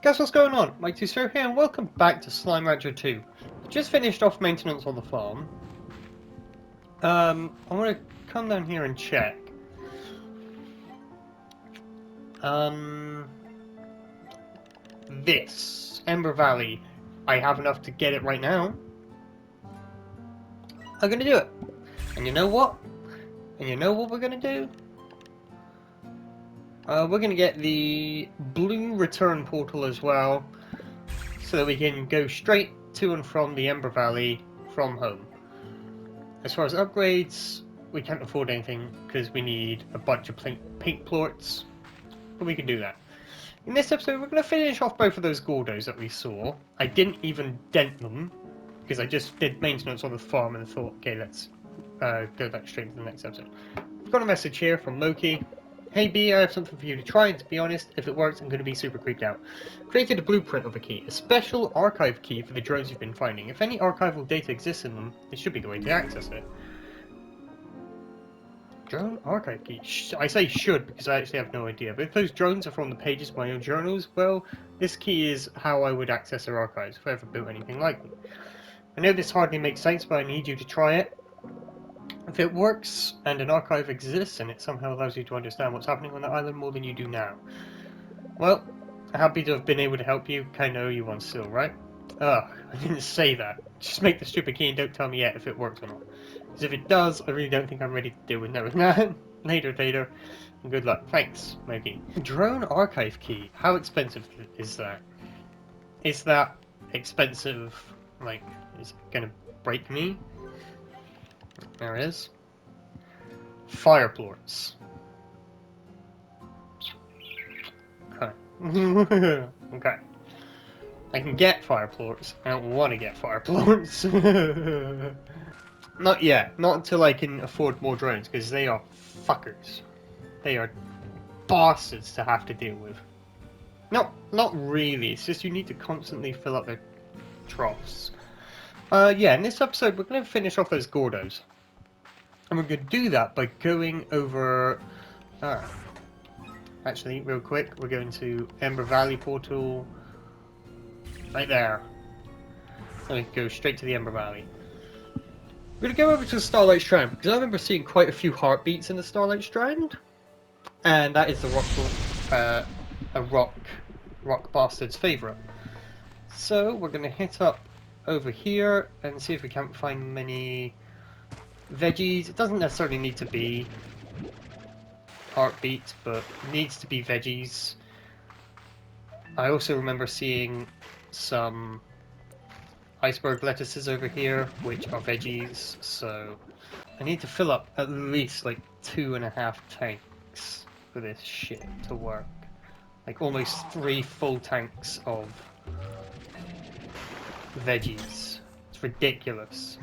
Guess what's going on? Mike Two here, and welcome back to Slime Rancher 2. Just finished off maintenance on the farm. I want to come down here and check. This Ember Valley, I have enough to get it right now. I'm gonna do it. And you know what? And you know what we're gonna do? We're gonna get the blue return portal as well, so that we can go straight to and from the Ember Valley from home. As far as upgrades, we can't afford anything because we need a bunch of paint plorts, but we can do that. In this episode, we're going to finish off both of those Gordos that we saw. I didn't even dent them because I just did maintenance on the farm and thought, okay, let's go back straight to the next episode. I've got a message here from Loki. Hey B, I have something for you to try, and to be honest, if it works, I'm going to be super creeped out. Created a blueprint of a key, a special archive key for the drones you've been finding. If any archival data exists in them, this should be the way to access it. Drone archive key. I say should because I actually have no idea, but if those drones are from the pages of my own journals, well, this key is how I would access their archives if I ever built anything like them. I know this hardly makes sense, but I need you to try it. If it works, and an archive exists, and it somehow allows you to understand what's happening on the island more than you do now, well, happy to have been able to help you. Kinda owe you one still, right? Ugh, I didn't say that. Just make the stupid key and don't tell me yet if it works or not. Because if it does, I really don't think I'm ready to deal with knowing that. Later, and good luck. Thanks, Mogi. Drone archive key. How expensive is that? Is that expensive? Like, is it gonna break me? There it is. Fire plorts. Okay. Okay. I can get fire plorts. I don't want to get fire plorts. Not yet. Not until I can afford more drones, because they are fuckers. They are bastards to have to deal with. No, not really. It's just you need to constantly fill up their troughs. Yeah, in this episode we're going to finish off those Gordos. And we're going to do that by going over... actually, real quick, we're going to Ember Valley portal. Right there. And we can go straight to the Ember Valley. We're going to go over to the Starlight Strand, because I remember seeing quite a few heartbeats in the Starlight Strand. And that is the rock bastard's favourite. So we're going to hit up over here and see if we can't find many veggies. It doesn't necessarily need to be heartbeats, but it needs to be veggies. I also remember seeing some iceberg lettuces over here, which are veggies, so I need to fill up at least like 2.5 tanks for this shit to work. Like almost 3 full tanks of veggies. It's ridiculous.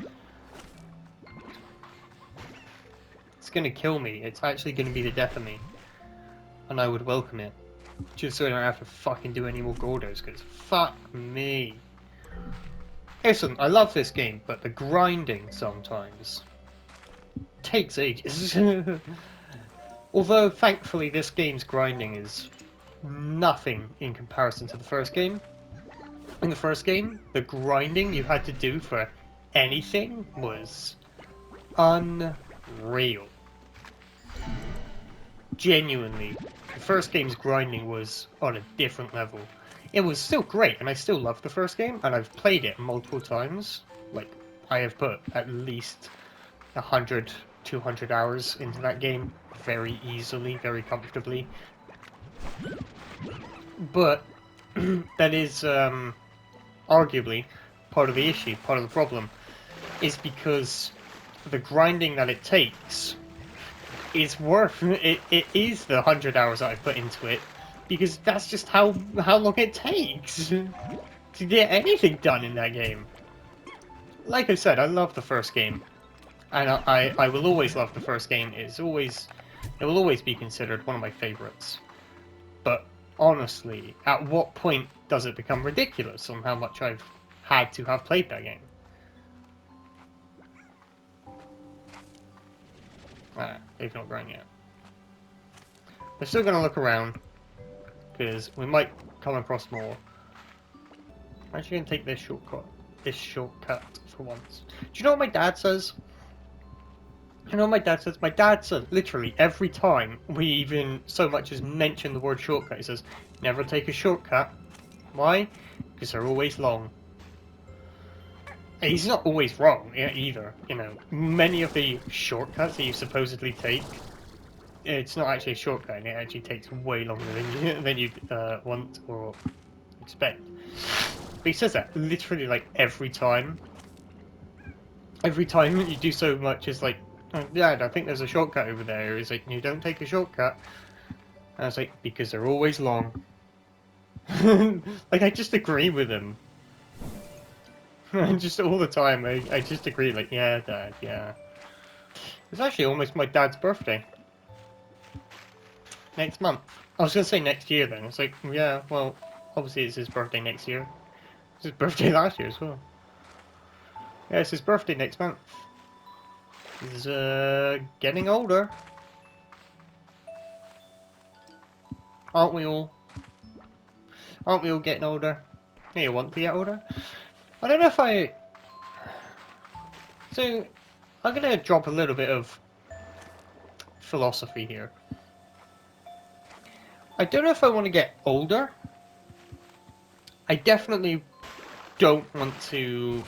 It's gonna kill me. It's actually gonna be the death of me. And I would welcome it. Just so I don't have to fucking do any more Gordos, because fuck me. Listen, I love this game, but the grinding sometimes takes ages. Although, thankfully, this game's grinding is nothing in comparison to the first game. In the first game, the grinding you had to do for anything was unreal. Genuinely, the first game's grinding was on a different level. It was still great, and I still love the first game, and I've played it multiple times. Like, I have put at least 100, 200 hours into that game very easily, very comfortably. But that is arguably part of the issue, part of the problem, is because the grinding that it takes is worth it. It is the 100 hours that I've put into it, because that's just how long it takes to get anything done in that game. Like I said, I love the first game, and I will always love the first game. It will always be considered one of my favorites. But honestly, at what point does it become ridiculous on how much I've had to have played that game? They've not grown yet. We're still going to look around, because we might come across more. I'm actually gonna take this shortcut for once. Do you know what my dad says? You know what my dad says? My dad says literally every time we even so much as mention the word shortcut, he says, never take a shortcut. Why? Because they're always long. He's not always wrong either, you know. Many of the shortcuts that you supposedly take, it's not actually a shortcut, and it actually takes way longer than you want or expect. But he says that literally like every time. Every time you do so much, it's like, oh, Dad, I think there's a shortcut over there. He's like, you don't take a shortcut. And I was like, because they're always long. Like, I just agree with him. Just all the time, I just agree, like, yeah, Dad, yeah. It's actually almost my dad's birthday. Next month. I was going to say next year then. It's like, yeah, well, obviously it's his birthday next year. It's his birthday last year as well. Yeah, it's his birthday next month. He's getting older. Aren't we all? Aren't we all getting older? Yeah, you want to get older? I don't know if I... So, I'm going to drop a little bit of philosophy here. I don't know if I want to get older. I definitely don't want to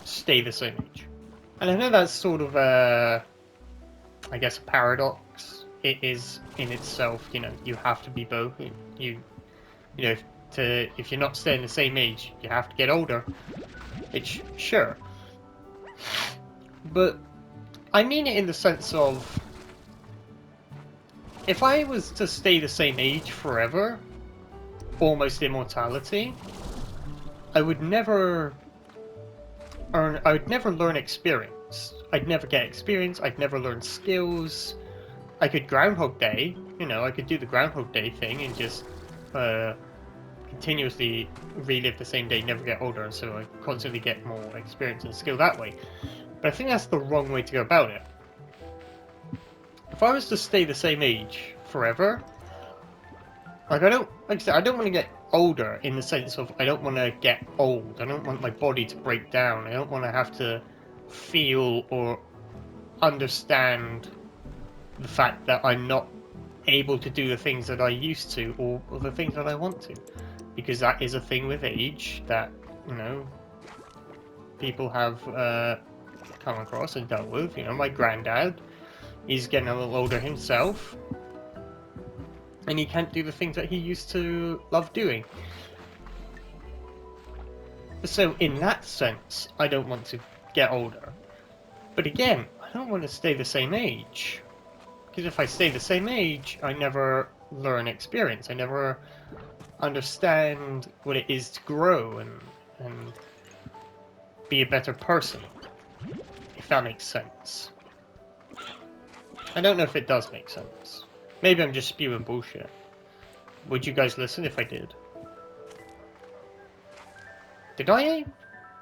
stay the same age. And I know that's sort of a... I guess a paradox. It is in itself, you know, you have to be both. You know, if you're not staying the same age, you have to get older. Which, sure. But I mean it in the sense of, if I was to stay the same age forever, almost immortality, I would never learn experience. I'd never get experience, I'd never learn skills. I could Groundhog Day, you know, I could do the Groundhog Day thing and just continuously relive the same day, never get older, and so I constantly get more experience and skill that way. But I think that's the wrong way to go about it. If I was to stay the same age forever, like I don't want to get older in the sense of I don't want to get old. I don't want my body to break down. I don't want to have to feel or understand the fact that I'm not able to do the things that I used to or the things that I want to. Because that is a thing with age that, you know, people have come across and dealt with. You know, my granddad, he's getting a little older himself, and he can't do the things that he used to love doing. So in that sense, I don't want to get older. But again, I don't want to stay the same age. Because if I stay the same age, I never learn experience. I never understand what it is to grow and be a better person, if that makes sense. I don't know if it does make sense. Maybe I'm just spewing bullshit. Would you guys listen if I did? Did I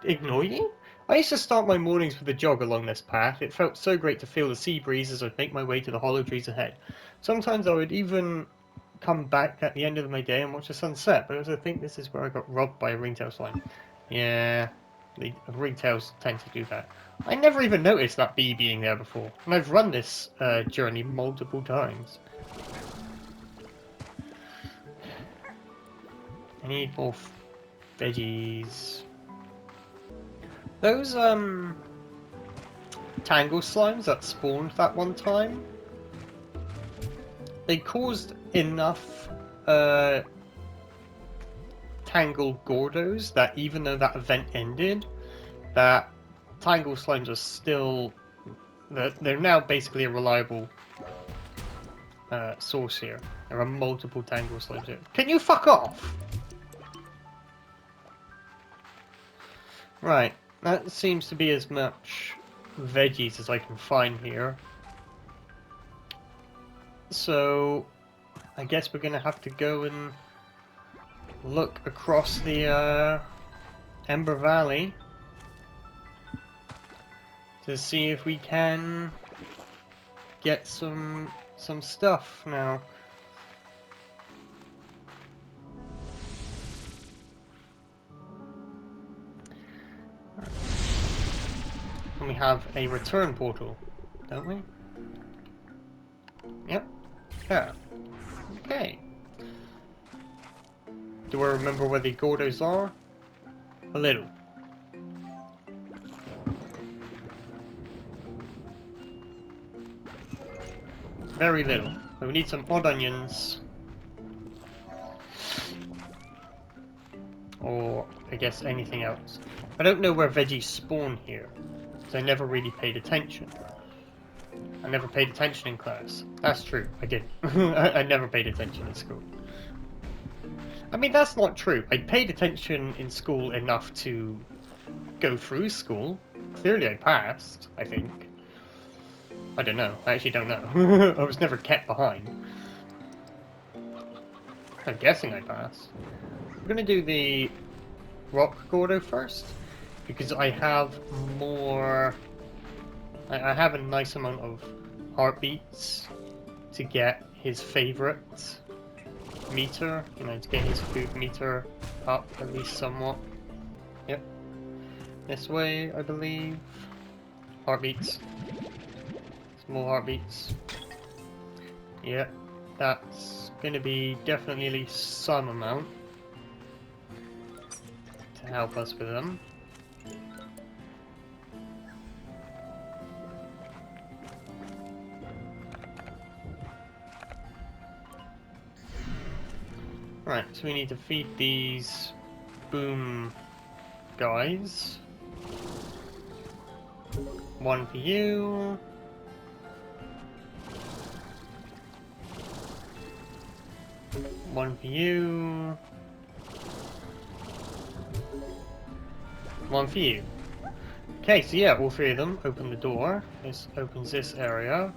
ignore you? I used to start my mornings with a jog along this path. It felt so great to feel the sea breeze as I'd make my way to the hollow trees ahead. Sometimes I would even come back at the end of my day and watch the sunset, but I also think this is where I got robbed by a ringtail slime. Yeah, the ringtails tend to do that. I never even noticed that bee being there before, and I've run this journey multiple times. I need more veggies. Those tangle slimes that spawned that one time, they caused enough Tangle Gordos that even though that event ended, that Tangle Slimes are still... They're now basically a reliable source here. There are multiple Tangle Slimes here. Can you fuck off? Right, that seems to be as much veggies as I can find here. So, I guess we're gonna have to go and look across the Ember Valley to see if we can get some stuff now. And we have a return portal, don't we? Yep. Yeah. Okay. Do I remember where the Gordos are? A little. Very little. So we need some odd onions. Or, I guess, anything else. I don't know where veggies spawn here, because I never really paid attention. I never paid attention in class. That's true, I did. I never paid attention in school. I mean, that's not true. I paid attention in school enough to go through school. Clearly I passed, I think. I don't know. I actually don't know. I was never kept behind. I'm guessing I passed. I'm gonna do the Rock Gordo first, because I have more... I have a nice amount of heartbeats to get his favourite meter, you know, to get his food meter up at least somewhat. Yep. This way, I believe. Heartbeats. More heartbeats. Yep. That's going to be definitely at least some amount to help us with them. Right, so we need to feed these boom guys. One for you. One for you. One for you. Okay, so yeah, all three of them open the door. This opens this area.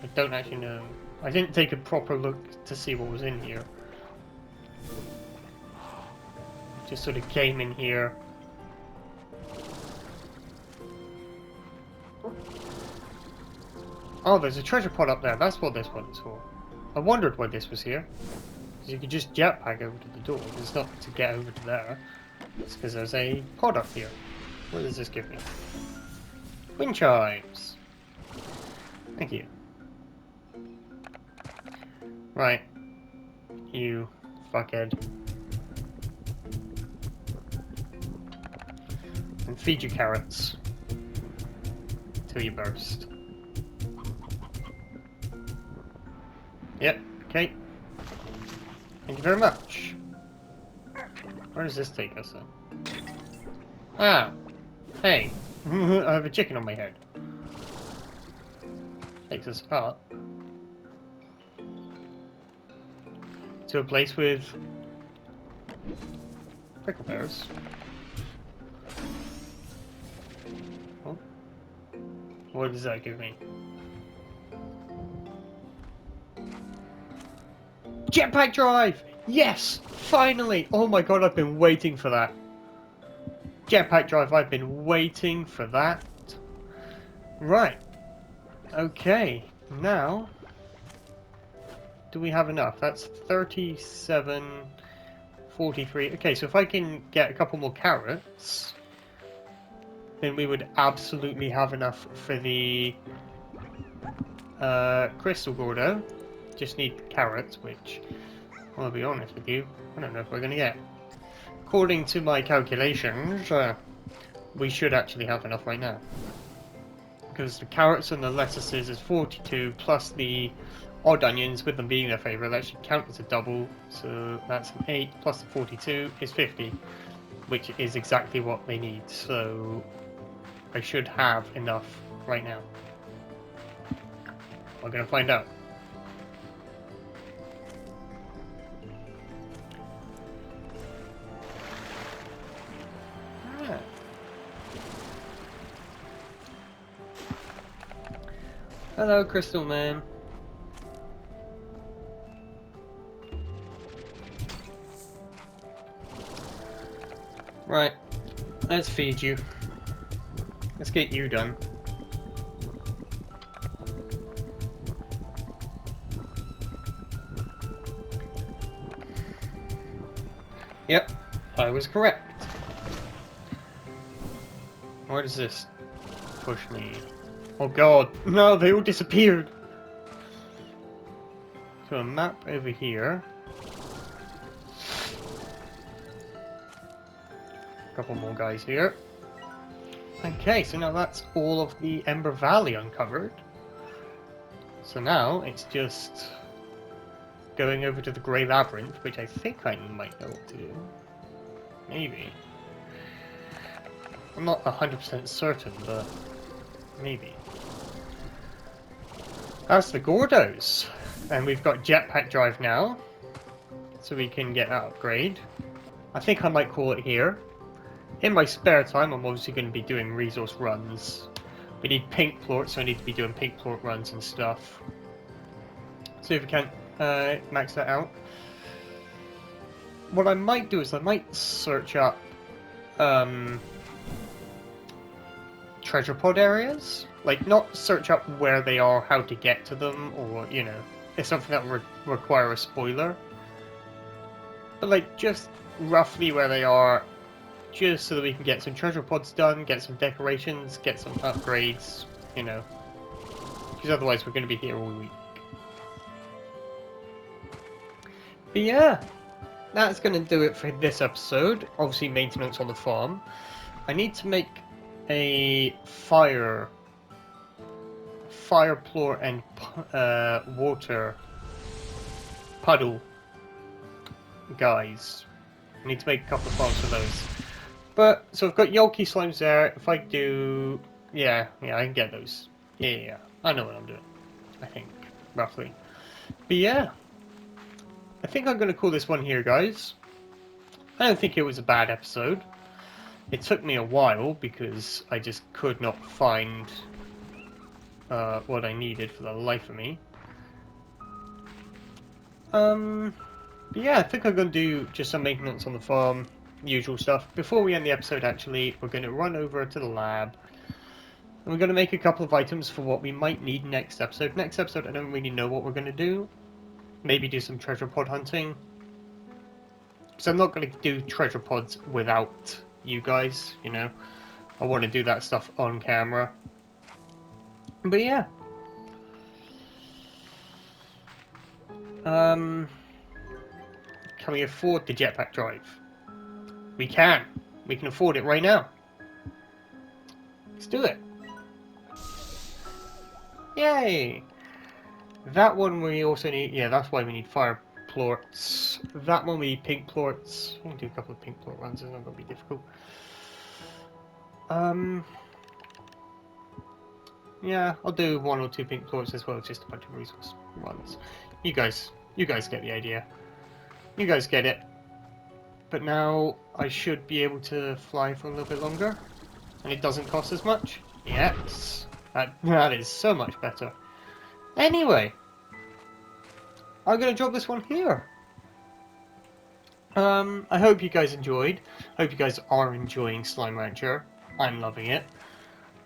I don't actually know. I didn't take a proper look to see what was in here. Just sort of came in here. Oh, there's a treasure pod up there. That's what this one's for. I wondered why this was here. Because you could just jetpack over to the door. It's not to get over to there. It's because there's a pod up here. What does this give me? Wind chimes. Thank you. Right. You fuckhead. And feed you carrots. Till you burst. Yep, okay. Thank you very much. Where does this take us then? Ah! Hey! I have a chicken on my head. Takes us up to a place with prickle pears. Oh. What does that give me? Jetpack drive! Yes! Finally! Oh my god, I've been waiting for that. Jetpack drive, I've been waiting for that. Right. Okay. Now, do we have enough? That's 37, 43. Okay, so if I can get a couple more carrots, then we would absolutely have enough for the Crystal Gordo. Just need carrots, which, I'll be honest with you, I don't know if we're going to get. According to my calculations, we should actually have enough right now. Because the carrots and the lettuces is 42, plus the odd onions, with them being their favourite, that should count as a double. So that's an 8, plus the 42 is 50, which is exactly what they need. So I should have enough right now. We're going to find out. Hello, Crystal Man. Right, let's feed you. Let's get you done. Yep, I was correct. Where does this push me? Oh god, no, they all disappeared! So a map over here. A couple more guys here. Okay, so now that's all of the Ember Valley uncovered. So now it's just going over to the Grey Labyrinth, which I think I might know what to do. Maybe. I'm not 100% certain, but maybe. That's the Gordos. And we've got jetpack drive now, so we can get that upgrade. I think I might call it here. In my spare time, I'm obviously going to be doing resource runs. We need pink plort, so I need to be doing pink plort runs and stuff. See if we can max that out. What I might do is I might search up treasure pod areas. Like, not search up where they are, how to get to them, or, you know, it's something that would require a spoiler. But, like, just roughly where they are, just so that we can get some treasure pods done, get some decorations, get some upgrades, you know. Because otherwise we're going to be here all week. But yeah, that's going to do it for this episode. Obviously maintenance on the farm. I need to make a fire plort and water puddle guys. I need to make a couple of farms for those. But, so I've got Yolky slimes there. If I do... Yeah, I can get those. Yeah, I know what I'm doing. I think, roughly. But yeah. I think I'm going to call this one here, guys. I don't think it was a bad episode. It took me a while because I just could not find what I needed for the life of me. But yeah, I think I'm going to do just some maintenance on the farm, usual stuff. Before we end the episode, actually, we're going to run over to the lab. And we're going to make a couple of items for what we might need next episode. Next episode, I don't really know what we're going to do. Maybe do some treasure pod hunting. So I'm not going to do treasure pods without you guys, you know. I want to do that stuff on camera. But yeah. Can we afford the jetpack drive? We can. We can afford it right now. Let's do it. Yay! That one we also need... Yeah, that's why we need fire plorts. That one we need pink plorts. We can do a couple of pink plort runs. It's not going to be difficult. Yeah, I'll do 1 or 2 pink plorts as well. Just a bunch of resource runs. You guys get the idea. You guys get it. But now I should be able to fly for a little bit longer. And it doesn't cost as much. Yes. That is so much better. Anyway. I'm going to drop this one here. I hope you guys enjoyed. I hope you guys are enjoying Slime Rancher. I'm loving it.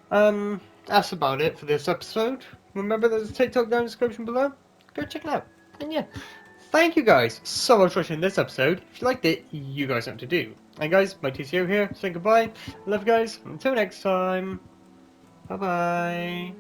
That's about it for this episode. Remember there's a TikTok down in the description below. Go check it out. And yeah. Thank you guys so much for watching this episode. If you liked it, you guys know what to do. And guys, my TCO here, saying goodbye. Love you guys. Until next time. Bye bye.